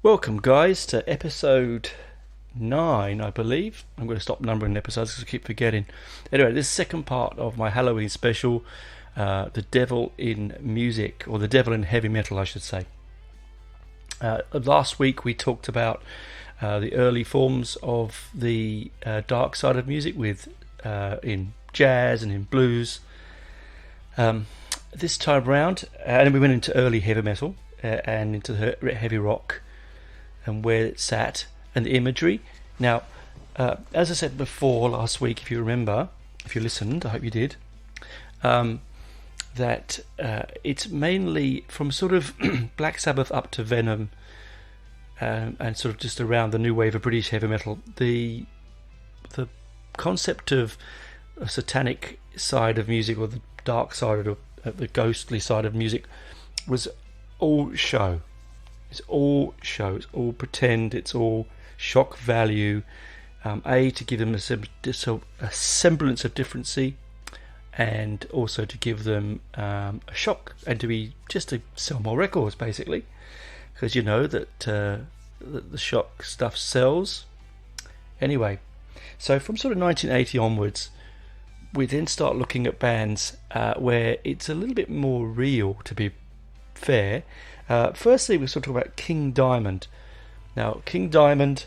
Welcome, guys, to episode 9, I believe. I'm going to stop numbering episodes because I keep forgetting. Anyway, this second part of my Halloween special, The Devil in Music, or The Devil in Heavy Metal, I should say. Last week we talked about the early forms of the dark side of music in jazz and in blues. This time round, and we went into early heavy metal and into heavy rock, and where it sat and the imagery. Now, as I said before last week, if you remember, if you listened, I hope you did, that it's mainly from sort of Black Sabbath up to Venom, and sort of just around the new wave of British heavy metal. The concept of a satanic side of music, or the dark side of the ghostly side of music, was all show. It's all show, it's all pretend, it's all shock value, to give them a semblance of differency, and also to give them a shock, and to sell more records, basically, because you know that the shock stuff sells. Anyway, so from sort of 1980 onwards, we then start looking at bands where it's a little bit more real, to be fair. Firstly, we sort of talk about King Diamond. Now, King Diamond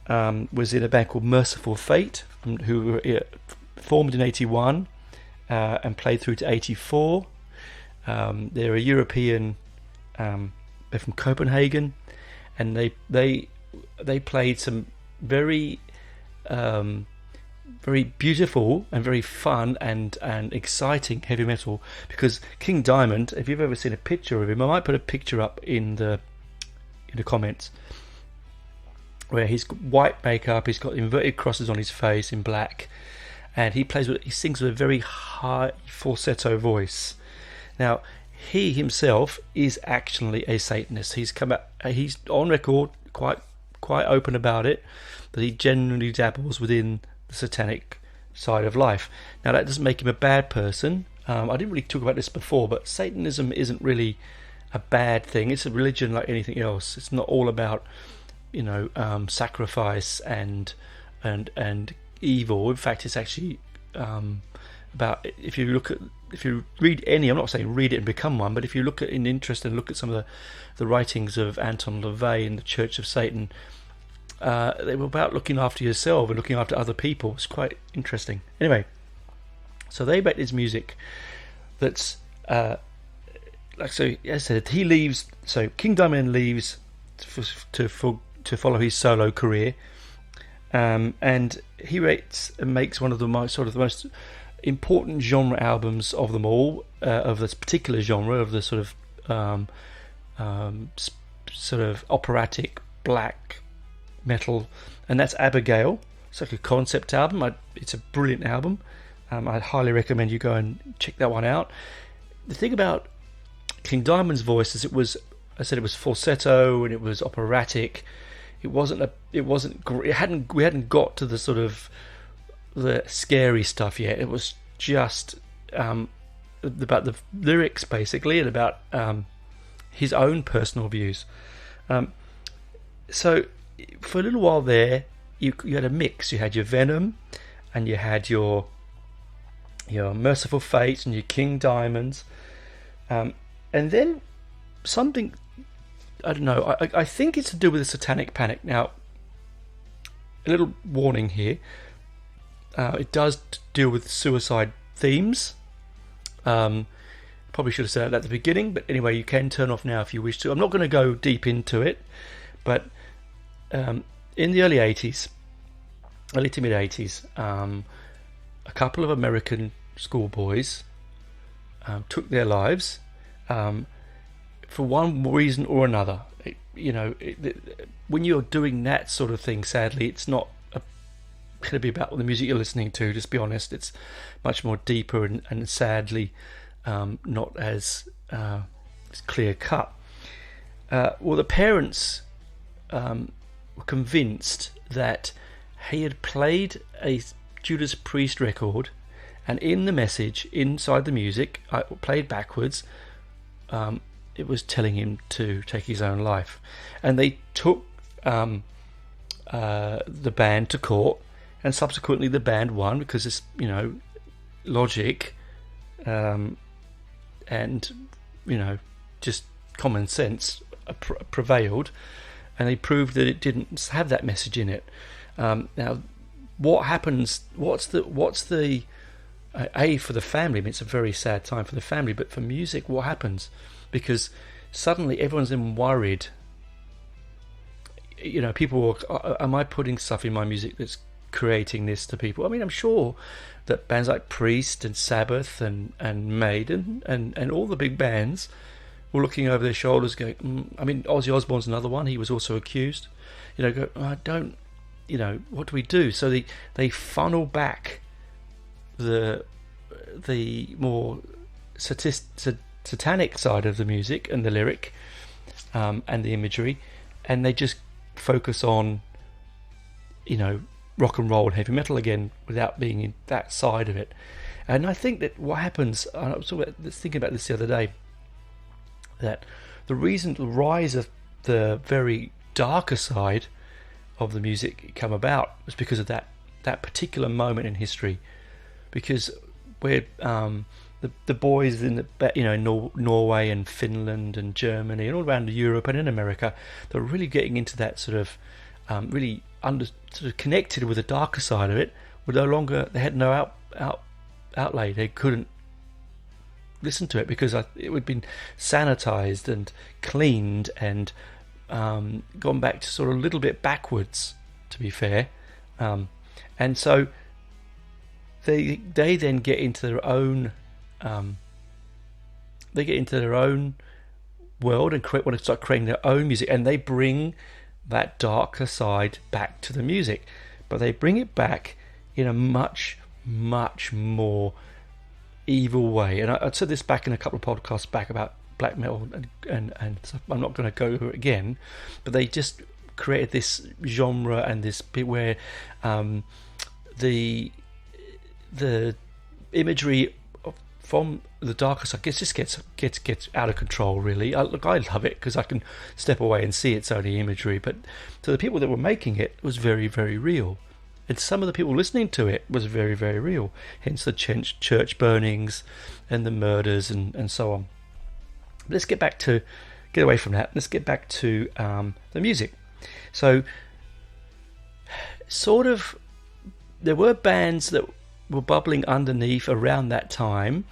was in a band called Merciful Fate, who were formed in 81 and played through to 84. They're a European, they're from Copenhagen, and they played some very very beautiful and very fun and exciting heavy metal. Because King Diamond, if you've ever seen a picture of him, I might put a picture up in the comments, where he's got white makeup, he's got inverted crosses on his face in black, and he sings with a very high falsetto voice. Now, he himself is actually a Satanist. He's on record quite open about it, that he genuinely dabbles within the satanic side of life. Now, that doesn't make him a bad person. I didn't really talk about this before, but Satanism isn't really a bad thing. It's a religion like anything else. It's not all about, sacrifice and evil. In fact, it's actually about, if you read any, I'm not saying read it and become one, but if you look at in interest and look at some of the writings of Anton LaVey in the Church of Satan, they were about looking after yourself and looking after other people. It's quite interesting. Anyway, so they make this music that's as I said, he leaves. So King Diamond leaves to follow his solo career, and he makes one of the most important genre albums of them all, of this particular genre, of the sort of operatic black metal, and that's Abigail. It's like a concept album. It's a brilliant album. I'd highly recommend you go and check that one out. The thing about King Diamond's voice is it was falsetto and it was operatic. We hadn't got to the sort of the scary stuff yet. It was just about the lyrics, basically, and about his own personal views. So for a little while there, you had a mix. You had your Venom, and you had your Merciful Fate and your King Diamonds, and then something, I don't know, I think it's to do with the Satanic Panic. Now, a little warning here, it does deal with suicide themes. Probably should have said that at the beginning, but anyway, you can turn off now if you wish to. I'm not going to go deep into it, but in the early to mid 80s, a couple of American schoolboys took their lives for one reason or another. When you're doing that sort of thing, sadly, it's not going to be about the music you're listening to. Just be honest, it's much more deeper and sadly not as clear cut. Well, the parents were convinced that he had played a Judas Priest record, and in the message inside the music, played backwards, it was telling him to take his own life. And they took the band to court, and subsequently the band won because it's, logic, and just common sense prevailed, and they proved that it didn't have that message in it. Now, what happens? What's the for the family? I mean, it's a very sad time for the family, but for music, what happens? Because suddenly everyone's then worried. People am I putting stuff in my music that's creating this to people? I mean, I'm sure that bands like Priest and Sabbath and Maiden and all the big bands were looking over their shoulders going, I mean, Ozzy Osbourne's another one. He was also accused. Go, I don't, what do we do? So they funnel back the more satanic side of the music and the lyric, and the imagery, and they just focus on rock and roll and heavy metal again without being in that side of it. And I think that what happens, I was thinking about this the other day, that the rise of the very darker side of the music come about was because of that particular moment in history. Because we're the boys in Norway and Finland and Germany and all around Europe and in America, they're really getting into that sort of sort of connected with the darker side of it. Were no longer, they had no outlay. They couldn't listen to it because it would have been sanitized and cleaned and gone back to sort of a little bit backwards, to be fair. And so they then get into their own world and want to start creating their own music, and they bring that darker side back to the music, but they bring it back in a much, much more evil way. And I said this back in a couple of podcasts back about black metal and stuff. I'm not going to go over it again, but they just created this genre and this bit where the imagery from the darker side just gets out of control, really. I love it because I can step away and see it's only imagery, but to the people that were making it was very, very real, and some of the people listening to it was very, very real, hence the church burnings and the murders and so on. Let's get away from that. Let's get back to the music. So sort of there were bands that were bubbling underneath around that time,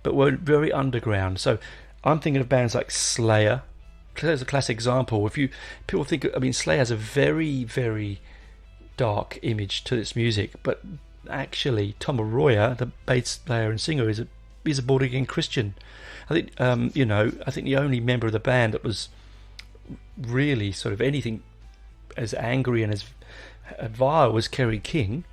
but were very underground. So I'm thinking of bands like Slayer. Slayer's a classic example. People think, I mean, Slayer has a very, very dark image to its music, but actually Tom Arroyo, the bass player and singer, is a born again Christian. I think I think the only member of the band that was really sort of anything as angry and as vile was Kerry King.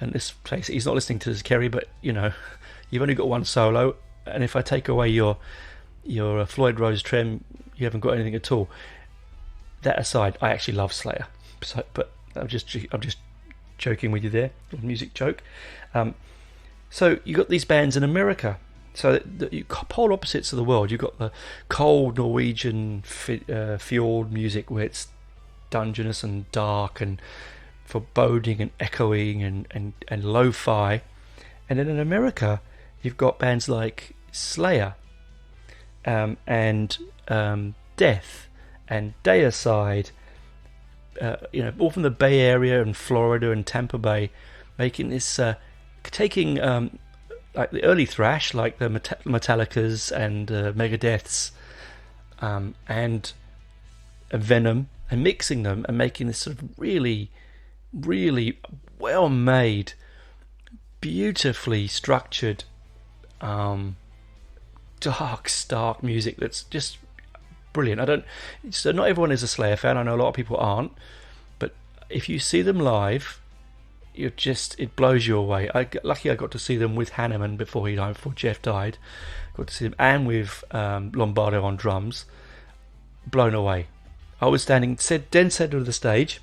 And this place, he's not listening to this, Kerry, but you've only got one solo, and if I take away your Floyd Rose Trem, you haven't got anything at all. That aside, I actually love Slayer, but I'm just joking with you there, a music joke. So you got these bands in America, so you polar opposites of the world. You've got the cold Norwegian fjord music where it's dungeness and dark and foreboding and echoing and lo-fi, and then in America you've got bands like Slayer and Death and Deicide, all from the Bay Area and Florida and Tampa Bay, making this taking like the early thrash, like the Metallicas and Megadeths and Venom, and mixing them and making this sort of really, really well made, beautifully structured, dark, stark music that's just brilliant. So not everyone is a Slayer fan. I know a lot of people aren't, but if you see them live, it blows you away. Lucky I got to see them with Hanneman before Jeff died. Got to see them, and with Lombardo on drums. Blown away. I was standing dead center of the stage,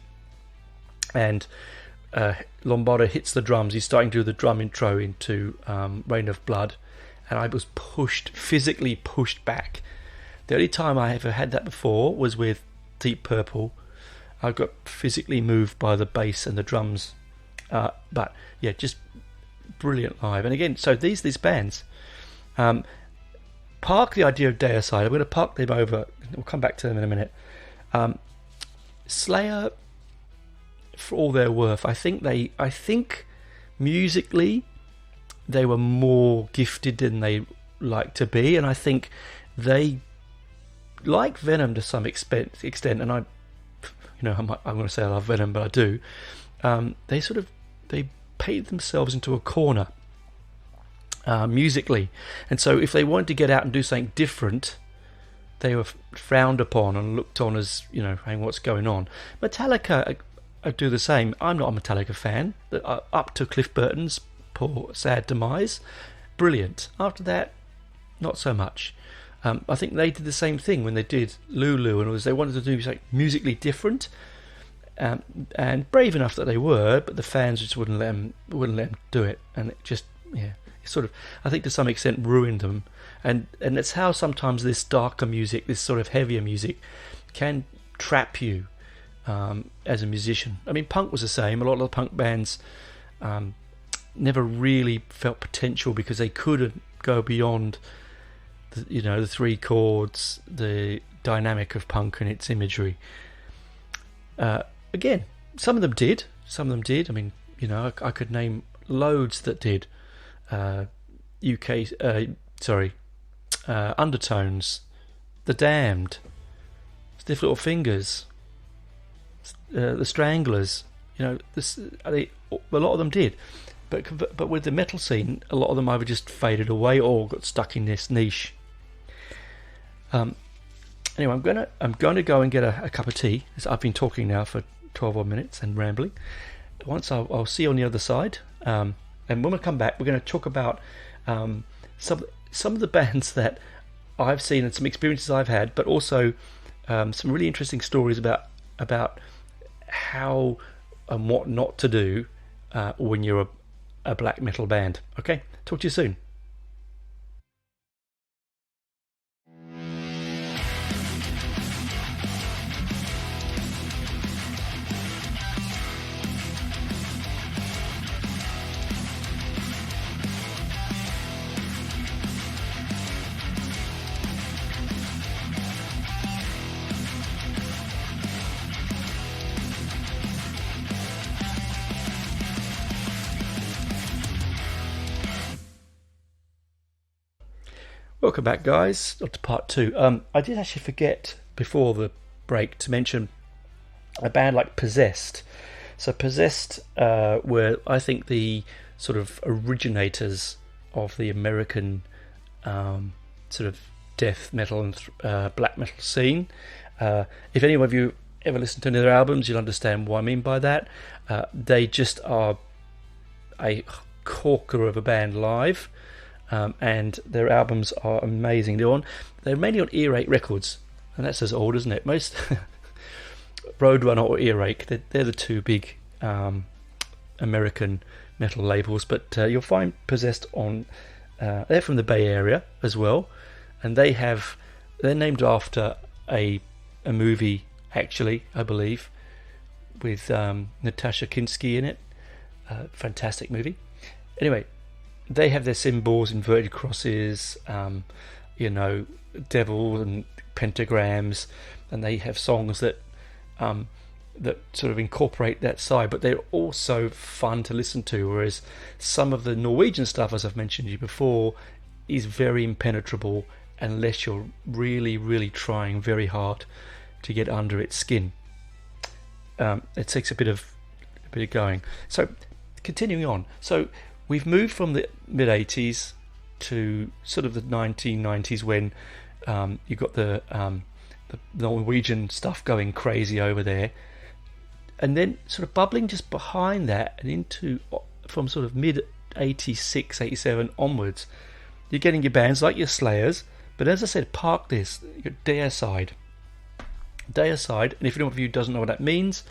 and Lombardo hits the drums. He's starting to do the drum intro into Rain of Blood, and I was physically pushed back. The only time I ever had that before was with Deep Purple. I got physically moved by the bass and the drums. But yeah, just brilliant live. And again, so these bands, park the idea of Deicide. I'm going to park them over. We'll come back to them in a minute. Slayer, for all their worth, I think musically they were more gifted than they like to be, and I think they, like Venom to some extent, and I'm going to say I love Venom, but I do. They painted themselves into a corner musically, and so if they wanted to get out and do something different, they were frowned upon and looked on as, hey, what's going on. Metallica do the same. I'm not a Metallica fan. Up to Cliff Burton's poor sad demise, brilliant. After that, not so much. I think they did the same thing when they did Lulu, and they wanted to do something musically different, and brave enough that they were, but the fans just wouldn't let them do it, and it just, it sort of, I think to some extent, ruined them. And it's how sometimes this darker music, this sort of heavier music, can trap you as a musician. I mean, punk was the same. A lot of the punk bands never really felt potential because they couldn't go beyond the three chords, the dynamic of punk and its imagery. Again, some of them did. I mean, I could name loads that did. Undertones, The Damned, Stiff Little Fingers, the Stranglers. A lot of them did. But with the metal scene, a lot of them either just faded away or got stuck in this niche. Anyway, I'm going to go and get a cup of tea. I've been talking now for 12 odd minutes and rambling. Once I'll see you on the other side. And when we come back, we're going to talk about some of the bands that I've seen and some experiences I've had, but also some really interesting stories about how and what not to do when you're a black metal band. Okay, talk to you soon. Welcome back, guys, to part 2. I did actually forget before the break to mention a band like Possessed. So Possessed were, I think, the sort of originators of the American sort of death metal and black metal scene. If any of you ever listen to any of their albums, you'll understand what I mean by that. They just are a corker of a band live. And their albums are amazing. They're mainly on Earache Records, and that's as old, isn't it? Most Roadrunner or Earache, they're the two big American metal labels. But you'll find Possessed on. They're from the Bay Area as well, and they're named after a movie, actually, I believe, with Natasha Kinski in it. Fantastic movie. Anyway. They have their symbols, inverted crosses, devil and pentagrams, and they have songs that sort of incorporate that side, but they're also fun to listen to, whereas some of the Norwegian stuff, as I've mentioned to you before, is very impenetrable unless you're really, really trying very hard to get under its skin. It takes a bit of going. So, continuing on. So, we've moved from the mid-80s to sort of the 1990s when you got the Norwegian stuff going crazy over there, and then sort of bubbling just behind that and into from sort of mid-86, 87 onwards, you're getting your bands like your Slayers, but as I said, park this, you got Deicide, and if anyone of you doesn't know what that means,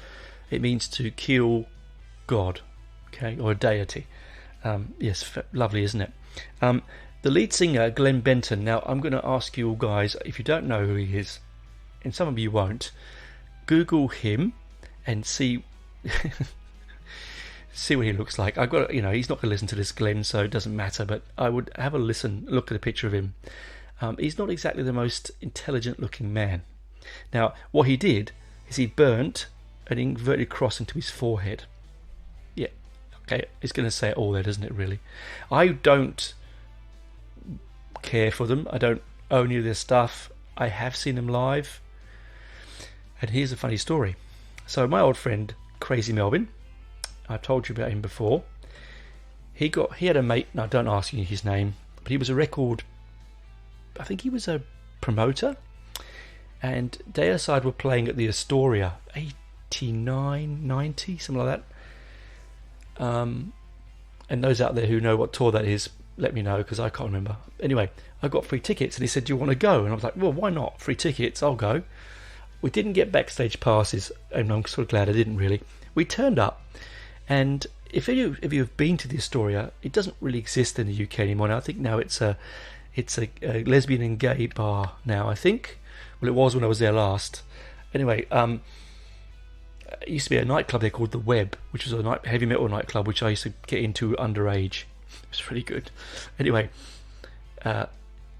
it means to kill God, okay, or a deity. Yes, lovely, isn't it? The lead singer, Glenn Benton. Now, I'm going to ask you all guys, if you don't know who he is, and some of you won't, Google him and see see what he looks like. I've got, he's not going to listen to this, Glenn, so it doesn't matter. But I would have a listen, look at a picture of him. He's not exactly the most intelligent-looking man. Now, what he did is he burnt an inverted cross into his forehead. Yeah, okay, it's going to say it all there, doesn't it? Really, I don't care for them. I don't own any of their stuff. I have seen them live, and here's a funny story. So my old friend Crazy Melvin, I've told you about him before. He had a mate. Now don't ask me his name, but he was a record. I think he was a promoter, and Deicide were playing at the Astoria, 89, 90, something like that. And those out there who know what tour that is, let me know, because I can't remember. Anyway, I got free tickets, and he said, "Do you want to go?" And I was like, "Well, why not? Free tickets, I'll go." We didn't get backstage passes, and I'm sort of glad I didn't really. We turned up, and if you've been to the Astoria, it doesn't really exist in the UK anymore. Now, I think now it's a lesbian and gay bar now, I think. Well, it was when I was there last. Anyway, it used to be a nightclub there called The Web, which was a heavy metal nightclub, which I used to get into underage. It was really good. Anyway,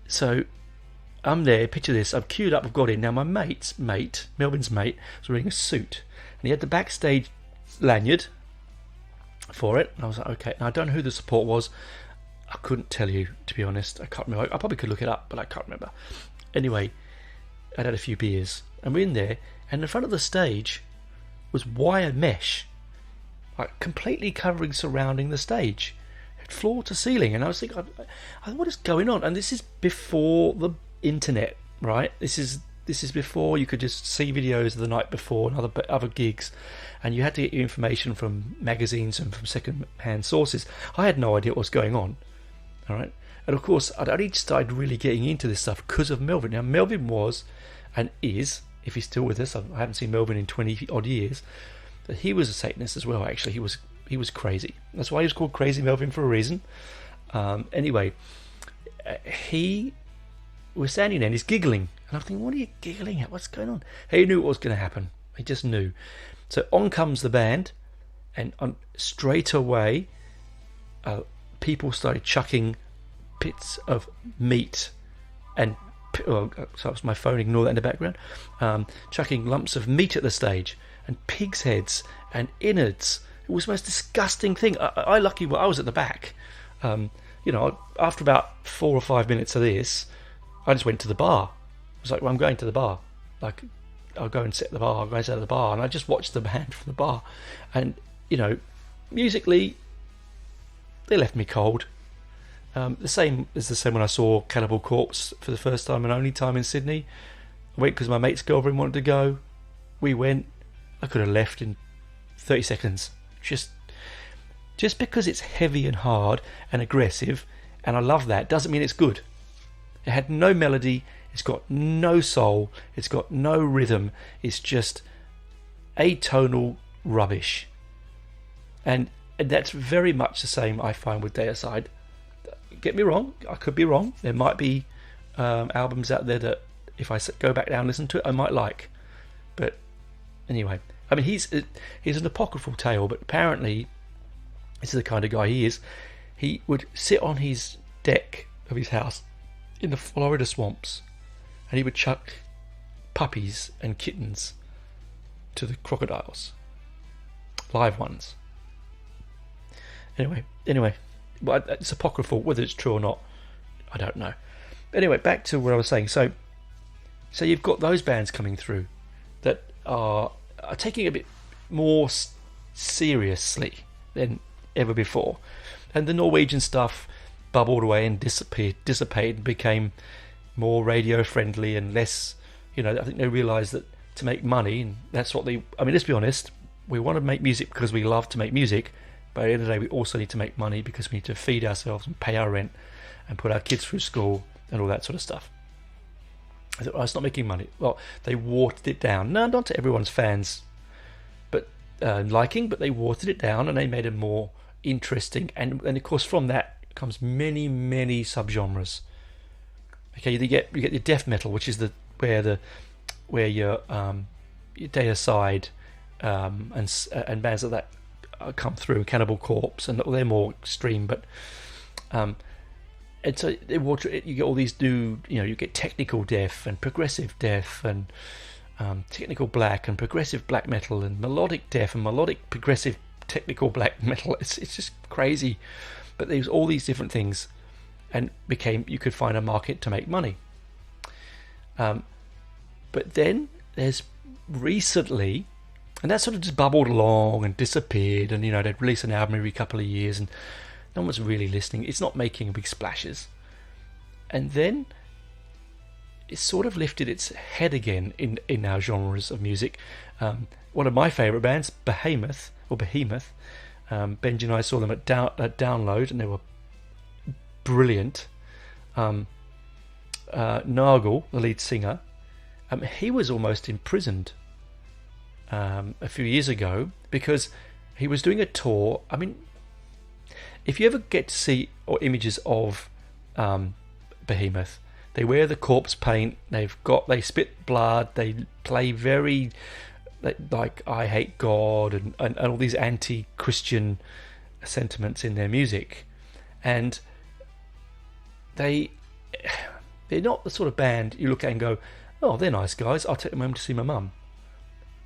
so I'm there, picture this, I've queued up, I've got in. Now my mate's mate, Melvin's mate, was wearing a suit, and he had the backstage lanyard for it, and I was like, okay. Now I don't know who the support was. I couldn't tell you, to be honest. I can't remember. I probably could look it up, but I can't remember. Anyway, I'd had a few beers, and we're in there, and in front of the stage was wire mesh, like completely surrounding the stage, floor to ceiling. And I was thinking, what is going on? And this is before the internet, right? This is before you could just see videos of the night before and other gigs, and you had to get your information from magazines and from second-hand sources. I had no idea what was going on. All right, and of course I'd only started really getting into this stuff because of Melvin. Now Melvin was and is, if he's still with us, I haven't seen Melvin in 20 odd years, but he was a Satanist as well. Actually, he was crazy. That's why he was called Crazy Melvin, for a reason. Anyway, he was standing there and he's giggling, and I'm thinking, what are you giggling at? What's going on? He knew what was going to happen. He just knew. So on comes the band, and straight away people started chucking bits of meat and so that was my phone, ignore that in the background, chucking lumps of meat at the stage, and pig's heads and innards. It was the most disgusting thing. I was at the back. After about 4 or 5 minutes of this, I just went to the bar. I was like, well, I'm going to the bar. Like, I'll go and sit at the bar. I'll go and sit at the bar. And I just watched the band from the bar. And, musically, they left me cold. The same when I saw Cannibal Corpse for the first time and only time in Sydney. I went because my mate's girlfriend wanted to go. We went. I could have left in 30 seconds. Just because it's heavy and hard and aggressive, and I love that, doesn't mean it's good. It had no melody, it's got no soul, it's got no rhythm, it's just atonal rubbish. And that's very much the same I find with Deicide. Get me wrong, I could be wrong. There might be albums out there that if I go back down and listen to it, I might like. But anyway, I mean, he's an apocryphal tale, but apparently this is the kind of guy he is. He would sit on his deck of his house in the Florida swamps, and he would chuck puppies and kittens to the crocodiles, live ones. Anyway, but it's apocryphal. Whether it's true or not, I don't know. Anyway, back to what I was saying. So you've got those bands coming through that are taking it a bit more seriously than ever before, and the Norwegian stuff bubbled away and dissipated and became more radio friendly and less, I think they realised that to make money, and that's what let's be honest, we want to make music because we love to make music, but at the end of the day we also need to make money because we need to feed ourselves and pay our rent and put our kids through school and all that sort of stuff. I thought, it's not making money. Well, they watered it down. No, not to everyone's fans but liking, but they watered it down and they made it more interesting, and of course from that becomes many, many subgenres. Okay, you get your death metal, which is where your Day Aside and bands like that come through, Cannibal Corpse, and they're more extreme, but and so you get all these new, you get technical death and progressive death and technical black and progressive black metal and melodic death and melodic progressive technical black metal. It's just crazy, but there's all these different things, and you could find a market to make money. But then there's recently, and that sort of just bubbled along and disappeared, and they'd release an album every couple of years and no one's really listening. It's not making big splashes. And then it sort of lifted its head again in our genres of music. One of my favourite bands, Behemoth. Benji and I saw them at Download, and they were brilliant. Nagel, the lead singer, he was almost imprisoned a few years ago because he was doing a tour. I mean, if you ever get to see images of Behemoth, they wear the corpse paint, they spit blood, they play very like I hate God and all these anti-Christian sentiments in their music, and they're not the sort of band you look at and go, oh, they're nice guys, I'll take them home to see my mum.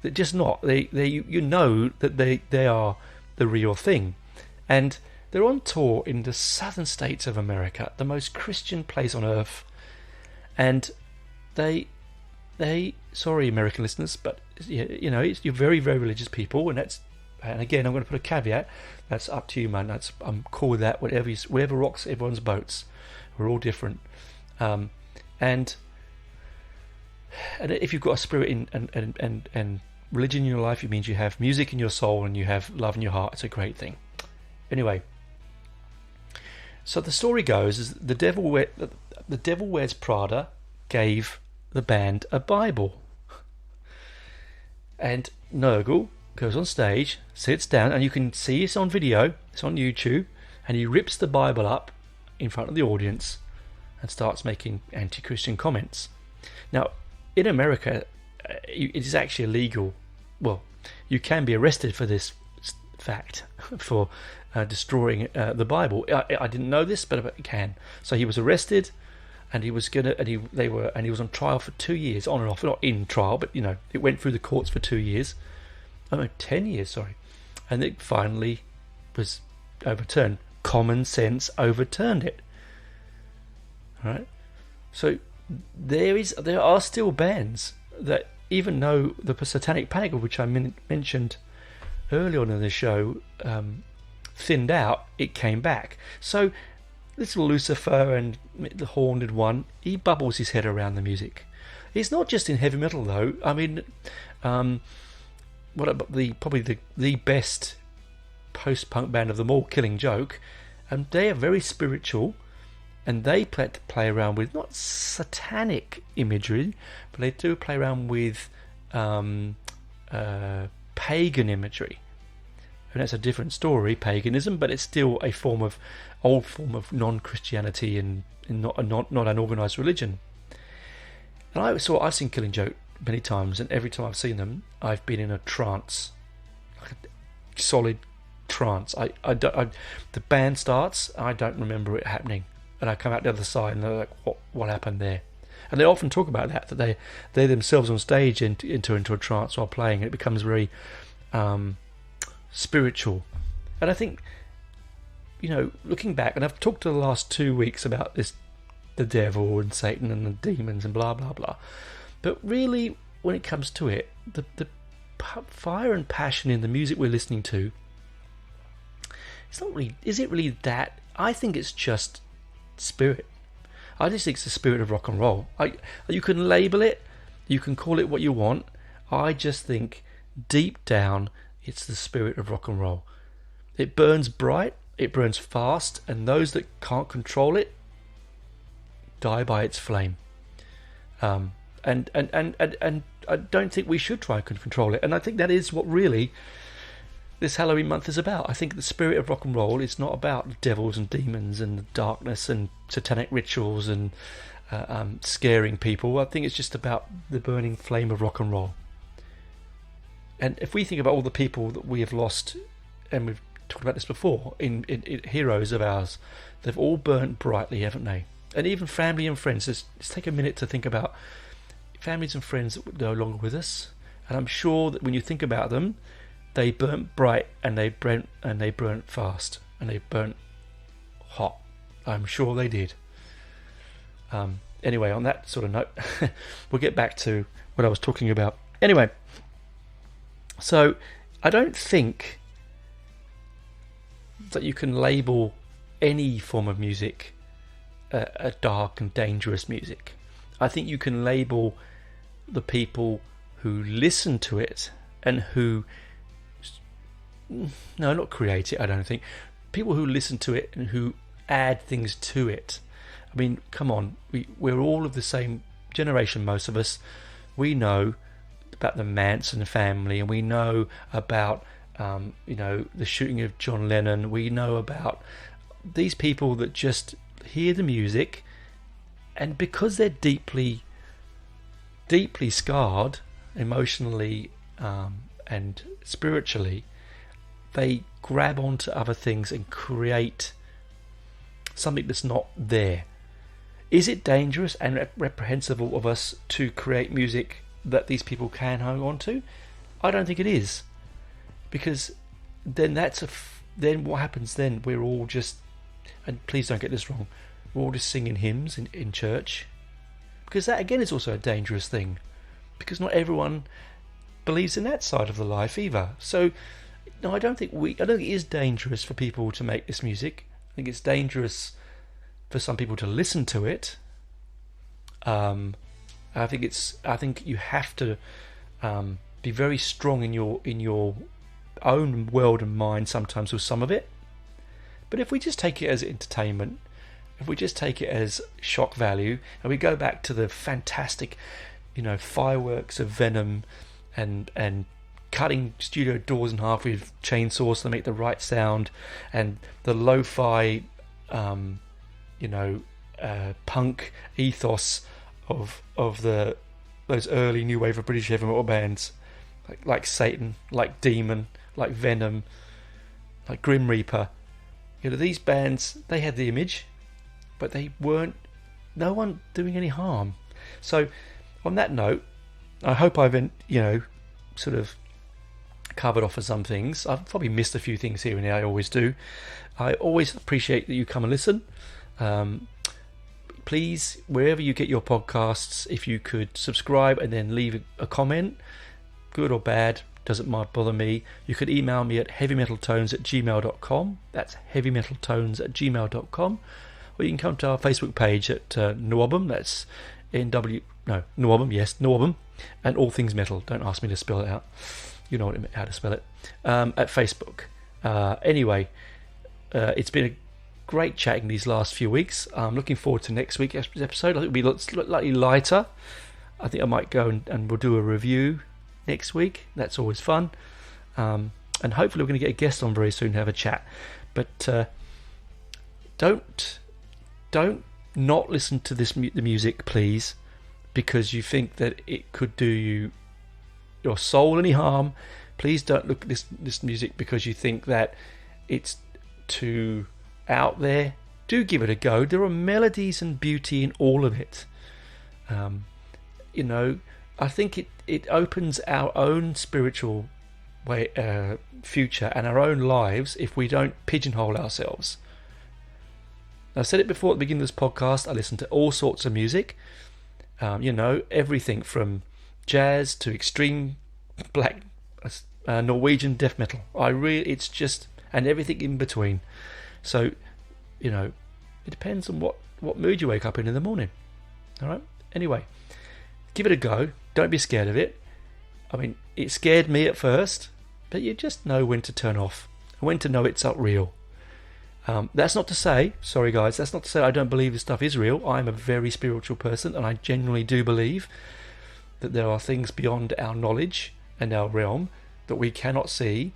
They're just not. You know that they are the real thing, and they're on tour in the southern states of America, the most Christian place on earth, and they sorry, American listeners, but you're very, very religious people, and again, I'm going to put a caveat. That's up to you, man. I'm cool with that. Whatever rocks everyone's boats. We're all different, and if you've got a spirit and religion in your life, it means you have music in your soul and you have love in your heart. It's a great thing. Anyway, so the story goes is the Devil Wears Prada gave the band a Bible, and Nagel goes on stage, sits down, and you can see it's on video, it's on YouTube, and he rips the Bible up in front of the audience and starts making anti-Christian comments. Now, in America, it is actually illegal. Well, you can be arrested for this fact, for destroying the Bible. I didn't know this, but it can. So he was arrested, and he was on trial for 2 years, on and off. Not in trial, but it went through the courts for 2 years. 10 years, sorry. And it finally was overturned. Common sense overturned it. All right. So there are still bands that, even though the Satanic Panic, which I mentioned early on in the show, thinned out, it came back. So little Lucifer and the Haunted One, he bubbles his head around the music. It's not just in heavy metal though. I mean, what about probably the best post-punk band of them all, Killing Joke, and they are very spiritual, and they play around with not satanic imagery, but they do play around with pagan imagery. And that's a different story, paganism, but it's still a old form of non-Christianity and not an organised religion. And I've seen Killing Joke many times, and every time I've seen them, I've been in a trance, like a solid trance. The band starts, I don't remember it happening, and I come out the other side, and they're like, "What happened there?" And they often talk about that they themselves on stage enter into a trance while playing. It becomes very spiritual. And I think, looking back, and I've talked to the last 2 weeks about this, the devil and Satan and the demons and blah blah blah, but really, when it comes to it, the fire and passion in the music we're listening to, it's not really, is it really that? I think it's just spirit. I just think it's the spirit of rock and roll. You can label it, you can call it what you want. I just think deep down it's the spirit of rock and roll. It burns bright, it burns fast, and those that can't control it die by its flame. And I don't think we should try and control it. And I think that is what really this Halloween month is about. I think the spirit of rock and roll is not about devils and demons and darkness and satanic rituals and scaring people. I think it's just about the burning flame of rock and roll. And if we think about all the people that we have lost, and we've talked about this before, in heroes of ours, they've all burnt brightly, haven't they? And even family and friends. Let's take a minute to think about families and friends that are no longer with us. And I'm sure that when you think about them, they burnt bright and they burnt fast and they burnt hot. I'm sure they did. Anyway, on that sort of note, we'll get back to what I was talking about. Anyway, so I don't think that you can label any form of music a dark and dangerous music. I think you can label the people who listen to it and who, no, not create it, I don't think. People who listen to it and who add things to it. I mean, come on, we're all of the same generation, most of us. We know about the Manson family, and we know about the shooting of John Lennon. We know about these people that just hear the music, and because they're deeply scarred emotionally and spiritually, they grab onto other things and create something that's not there. Is it dangerous and reprehensible of us to create music that these people can hang on to? I don't think it is, because then then what happens then? We're all just, and please don't get this wrong, we're all just singing hymns in church, because that again is also a dangerous thing, because not everyone believes in that side of the life either. So no, I don't think it is dangerous for people to make this music. I think it's dangerous for some people to listen to it. I think you have to be very strong in your own world and mind sometimes with some of it. But if we just take it as entertainment, if we just take it as shock value, and we go back to the fantastic, fireworks of Venom and cutting studio doors in half with chainsaws to make the right sound, and the lo-fi punk ethos of those early new wave of British heavy metal bands, like Satan, like Demon, like Venom, like Grim Reaper. These bands, they had the image, but they weren't, no one doing any harm. So on that note, I hope I've sort of covered off on some things. I've probably missed a few things here and there. I always do. I always appreciate that you come and listen. Please, wherever you get your podcasts, if you could subscribe and then leave a comment, good or bad, doesn't bother me. You could email me at heavymetaltones@gmail.com. That's heavymetaltones@gmail.com. Or you can come to our Facebook page at Nwobum. That's Nwobum, yes, Nwobum, and All Things Metal. Don't ask me to spell it out. You know how to spell it. At Facebook. Anyway, it's been a great chatting these last few weeks. I'm looking forward to next week's episode. I think it'll be slightly lighter. I think I might go and we'll do a review next week. That's always fun. And hopefully we're going to get a guest on very soon to have a chat. But don't not listen to the music, please, because you think that it could do your soul any harm. Please don't look at this music because you think that it's too out there. Do give it a go. There are melodies and beauty in all of it. I think it opens our own spiritual future and our own lives if we don't pigeonhole ourselves. I've said it before at the beginning of this podcast. I listen to all sorts of music. Everything from jazz to extreme black Norwegian death metal. It's just, and everything in between. So, it depends on what mood you wake up in the morning. All right. Anyway, give it a go. Don't be scared of it. I mean, it scared me at first, but you just know when to turn off and when to know it's not real. That's not to say, sorry guys, that's not to say I don't believe this stuff is real. I'm a very spiritual person, and I genuinely do believe that there are things beyond our knowledge and our realm that we cannot see.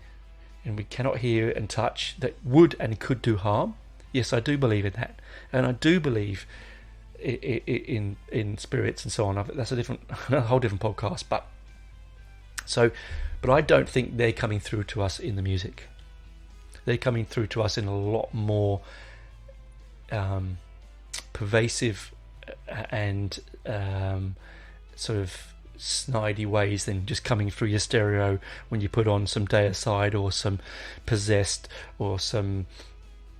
and we cannot hear and touch that would and could do harm. Yes, I do believe in that, and I do believe in spirits and so on. That's a whole different podcast. But I don't think they're coming through to us in the music. They're coming through to us in a lot more pervasive and sort of snidey ways than just coming through your stereo when you put on some Deicide or some Possessed or some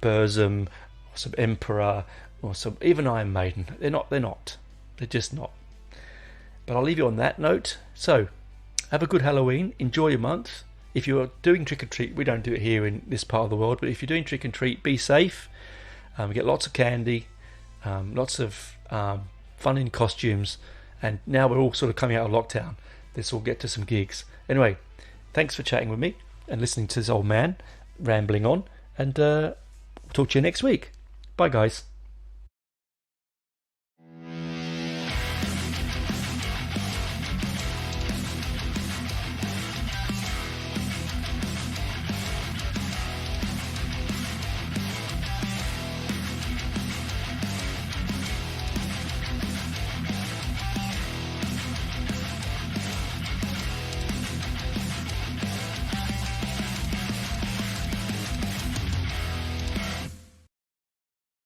Burzum or some Emperor or some even Iron Maiden. They're just not. But I'll leave you on that note. So have a good Halloween, enjoy your month. If you're doing trick or treat, we don't do it here in this part of the world, but if you're doing trick and treat, be safe. Get lots of candy, lots of fun in costumes, and now we're all sort of coming out of lockdown. Let's all get to some gigs. Anyway, thanks for chatting with me and listening to this old man rambling on, and talk to you next week. Bye, guys.